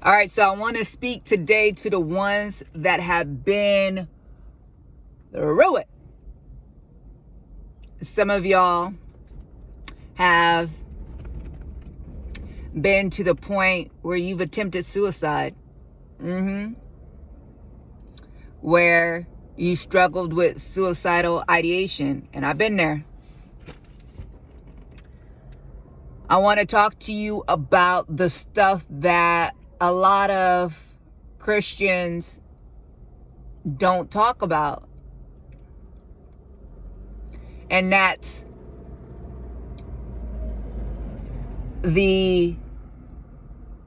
All right, so I want to speak today to the ones that have been through it. Some of y'all have been to the point where you've attempted suicide. Where you struggled with suicidal ideation. And I've been there. I want to talk to you about the stuff that a lot of Christians don't talk about. And that's the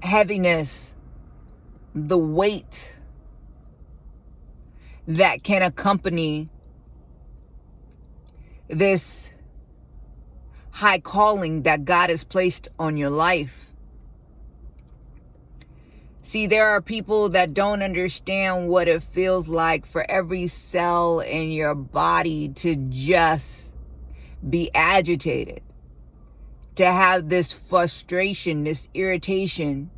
heaviness, the weight that can accompany this high calling that God has placed on your life. See, there are people that don't understand what it feels like for every cell in your body to just be agitated, to have this frustration, this irritation,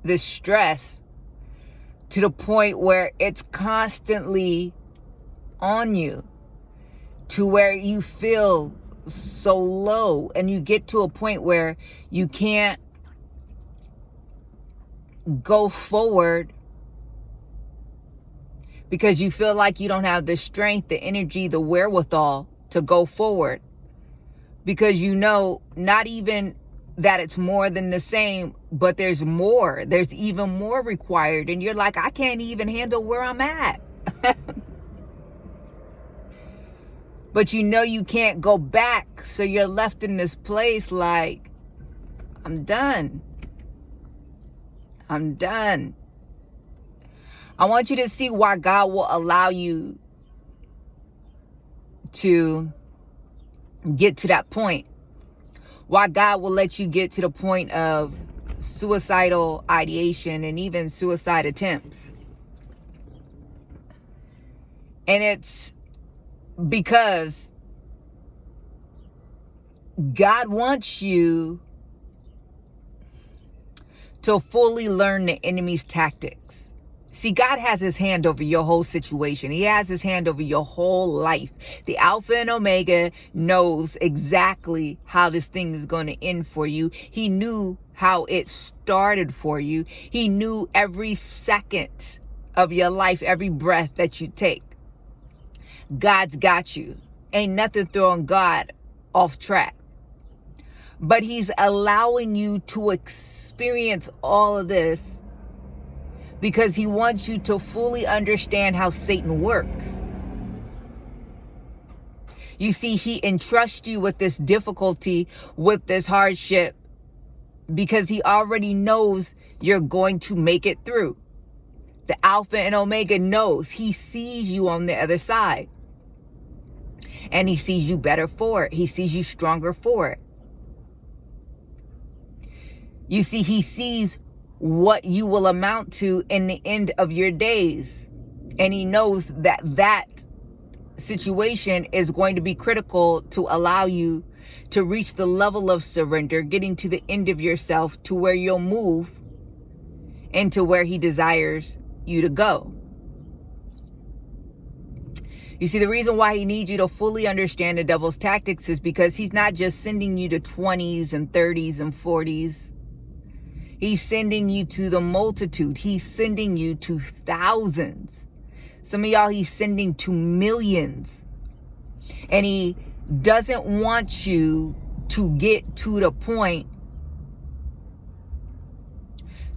this stress, to the point where it's constantly on you, to where you feel so low, and you get to a point where you can't go forward because you feel like you don't have the strength, the energy, the wherewithal to go forward, because you know not even that it's more than the same, but there's more. There's even more required. And you're like, I can't even handle where I'm at. But you know you can't go back. So you're left in this place like, I'm done. I'm done. I want you to see why God will allow you to get to that point. Why God will let you get to the point of suicidal ideation and even suicide attempts. And it's because God wants you to fully learn the enemy's tactics. See, God has his hand over your whole situation. He has his hand over your whole life. The Alpha and Omega knows exactly how this thing is going to end for you. He knew how it started for you. He knew every second of your life, every breath that you take. God's got you. Ain't nothing throwing God off track. But he's allowing you to experience all of this because he wants you to fully understand how Satan works. You see, he entrusts you with this difficulty, with this hardship, because he already knows you're going to make it through. The Alpha and Omega knows. He sees you on the other side. And he sees you better for it. He sees you stronger for it. You see, he sees what you will amount to in the end of your days. And he knows that that situation is going to be critical to allow you to reach the level of surrender, getting to the end of yourself, to where you'll move into where he desires you to go. You see, the reason why he needs you to fully understand the devil's tactics is because he's not just sending you to 20s and 30s and 40s. He's sending you to the multitude. He's sending you to thousands. Some of y'all, he's sending to millions. And he doesn't want you to get to the point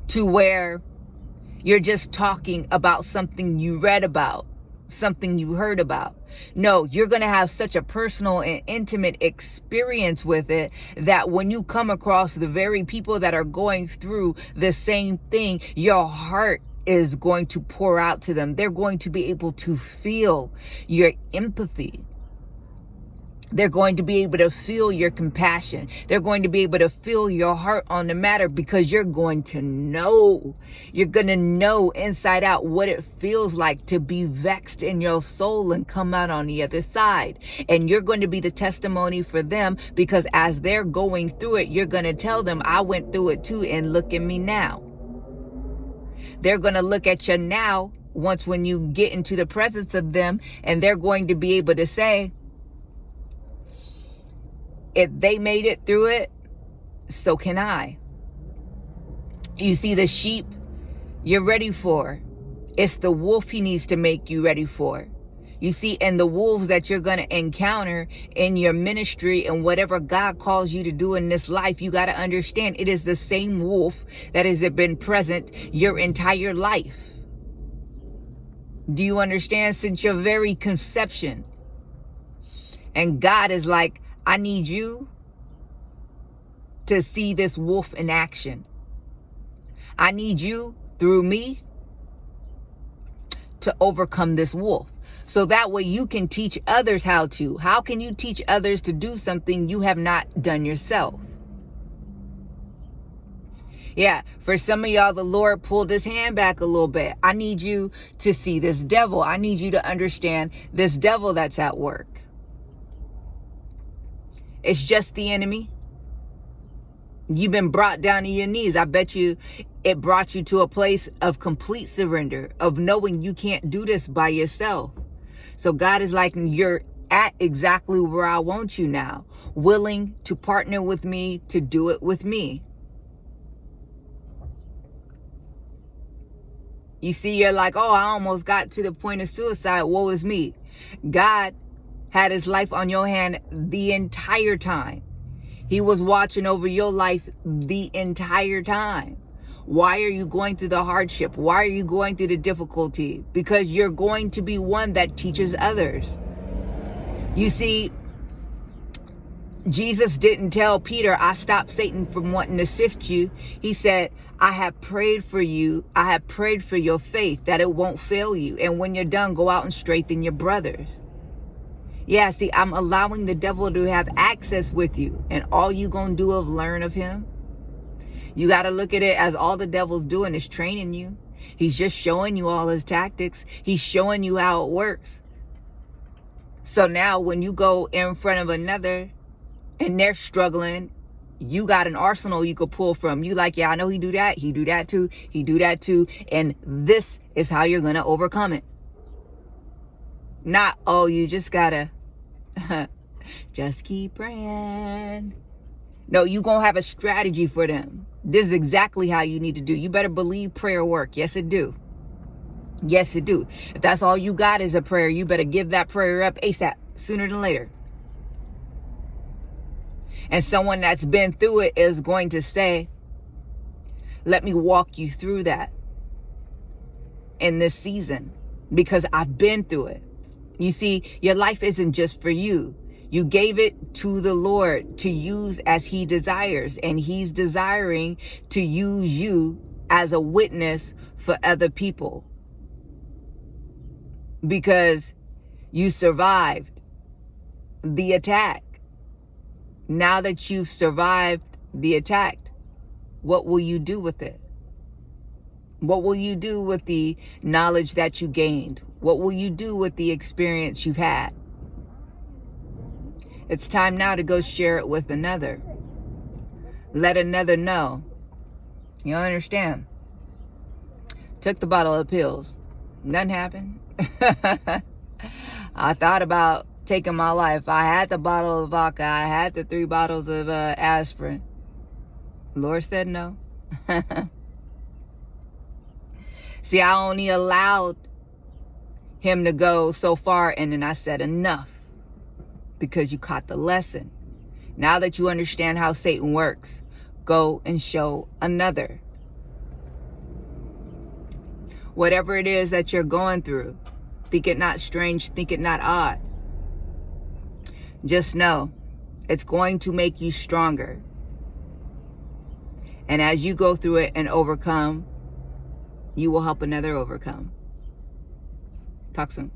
to where you're just talking about something you read about, something you heard about. No, you're going to have such a personal and intimate experience with it that when you come across the very people that are going through the same thing, your heart is going to pour out to them. They're going to be able to feel your empathy. They're going to be able to feel your compassion. They're going to be able to feel your heart on the matter, because you're going to know. You're going to know inside out what it feels like to be vexed in your soul and come out on the other side. And you're going to be the testimony for them, because as they're going through it, you're going to tell them, I went through it too, and look at me now. They're going to look at you now, once when you get into the presence of them, and they're going to be able to say, if they made it through it, so can I. You see, the sheep you're ready for, it's the wolf he needs to make you ready for. You see, and the wolves that you're going to encounter in your ministry and whatever God calls you to do in this life, you got to understand it is the same wolf that has been present your entire life. Do you understand? Since your very conception. And God is like, I need you to see this wolf in action. I need you, through me, to overcome this wolf. So that way you can teach others how to. How can you teach others to do something you have not done yourself? Yeah, for some of y'all, the Lord pulled his hand back a little bit. I need you to see this devil. I need you to understand this devil that's at work. It's just the enemy. You've been brought down to your knees. I bet you it brought you to a place of complete surrender, of knowing you can't do this by yourself. So God is like, you're at exactly where I want you now, willing to partner with me to do it with me. You see, you're like, oh, I almost got to the point of suicide. Woe is me. God had his life on your hand the entire time. He was watching over your life the entire time. Why are you going through the hardship? Why are you going through the difficulty? Because you're going to be one that teaches others. You see, Jesus didn't tell Peter, I stopped Satan from wanting to sift you. He said, I have prayed for you. I have prayed for your faith that it won't fail you. And when you're done, go out and strengthen your brothers. Yeah, see, I'm allowing the devil to have access with you. And all you gonna do is learn of him. You got to look at it as all the devil's doing is training you. He's just showing you all his tactics. He's showing you how it works. So now when you go in front of another and they're struggling, you got an arsenal you could pull from. You like, yeah, I know he do that. He do that too. He do that too. And this is how you're going to overcome it. Not, oh, you just got to just keep praying. No, you're going to have a strategy for them. This is exactly how you need to do. You better believe prayer work. Yes, it do. Yes, it do. If that's all you got is a prayer, you better give that prayer up ASAP, sooner than later. And someone that's been through it is going to say, let me walk you through that in this season, because I've been through it. You see, your life isn't just for you. You gave it to the Lord to use as he desires, and he's desiring to use you as a witness for other people, because you survived the attack. Now that you've survived the attack, what will you do with it? What will you do with the knowledge that you gained? What will you do with the experience you've had? It's time now to go share it with another. Let another know. You understand? Took the bottle of pills. Nothing happened. I thought about taking my life. I had the bottle of vodka. I had the 3 bottles of aspirin. Lord said no. See, I only allowed him to go so far, and then I said enough. Because you caught the lesson. Now that you understand how Satan works, go and show another. Whatever it is that you're going through, think it not strange, think it not odd. Just know it's going to make you stronger. And as you go through it and overcome, you will help another overcome. Talk soon.